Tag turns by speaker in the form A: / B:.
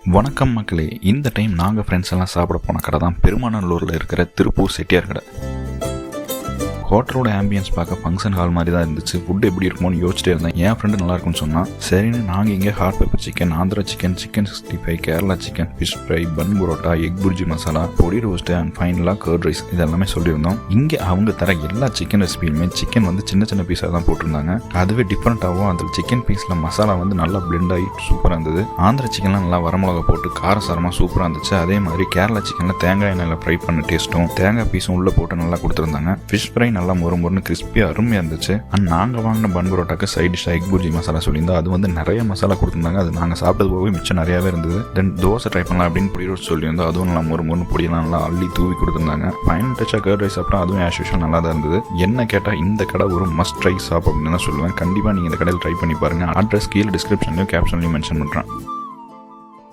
A: வணக்கம் மக்களே. இந்த டைம் நாங்கள் ஃப்ரெண்ட்ஸ் எல்லாம் சாப்பிட போன கடை தான் பெருமாநல்லூரில் இருக்கிற திருப்பூர் செட்டியார் கடை. ஹோட்டலோட ஆம்பியன்ஸ் பார்க்க ஃபங்க்ஷன் ஹால் மாதிரி தான் இருந்துச்சு. ஃபுட் எப்படி இருக்குமோன்னு யோசிச்சிட்டே இருந்தேன். என் ஃப்ரெண்டு நல்லா இருக்கும்னு சொன்னால் சரின்னு நாங்கள் இங்கே hot pepper chicken, Andhra chicken, chicken 65, Kerala chicken, fish fry, bun parotta, egg bhurji masala, podi roast and ஃபைனலாக கர்ட் ரைஸ் இதெல்லாமே சொல்லியிருந்தோம். இங்கே அவங்க தர எல்லா சிக்கன் ரெசிபியுமே சிக்கன் வந்து சின்ன சின்ன பீஸாக தான் போட்டிருந்தாங்க. அதுவே டிஃப்ரெண்ட்டாகவும் அந்த சிக்கன் பீஸில் மசாலா வந்து நல்லா பிளெண்ட் ஆகி சூப்பராக இருந்தது. ஆந்திரா சிக்கன்லாம் நல்லா வரமிளகா போட்டு காரசாரமாக சூப்பராக இருந்துச்சு. அதே மாதிரி கேரளா சிக்கனில் தேங்காய் எண்ணெயில் ஃப்ரை பண்ண டேஸ்ட்டும் தேங்காய் பீஸும் உள்ளே போட்டு நல்லா கொடுத்துருந்தாங்க. ஃபிஷ் ஃப்ரை நல்லா மொறுமொறுன்னு கிறிஸ்பியாக அருமையாக இருந்துச்சு. அண்ட் நாங்கள் வாங்கின பன் பரோட்டாக்கு சைட் டிஷ்ஷாக எக் புர்ஜி மசாலா சொல்லியிருந்தோம். அது வந்து நிறைய மசாலா கொடுத்துருந்தாங்க. அது நாங்கள் சாப்பிட்டது போகவே மிச்சம் நிறையாவே இருந்தது. தென் தோசை ட்ரை பண்ணலாம் அப்படின்னு பொடி ரோஸ்ட் சொல்லியிருந்தோம். அதுவும் நல்லா மொறுமொறுன்னு பொடியெல்லாம் நல்லா அள்ளி தூவி கொடுத்துருந்தாங்க. ஃபைனல் டச்சாக கர்ட் ரைஸ் சாப்பிட்டா அதுவும் ஆஸ் யூஷுவல் நல்லா தான் இருந்தது. என்ன கேட்டால் இந்த கடை ஒரு மஸ்ட் ட்ரை ஷாப் அப்படின்னு தான் சொல்லுவேன். கண்டிப்பாக நீங்கள் இந்த கடையில் ட்ரை பண்ணி பாருங்கள். அட்ரஸ் கீழே டிஸ்கிரிப்ஷன்லையும் கேப்ஷன்லையும் மென்ஷன் பண்ணுறேன்.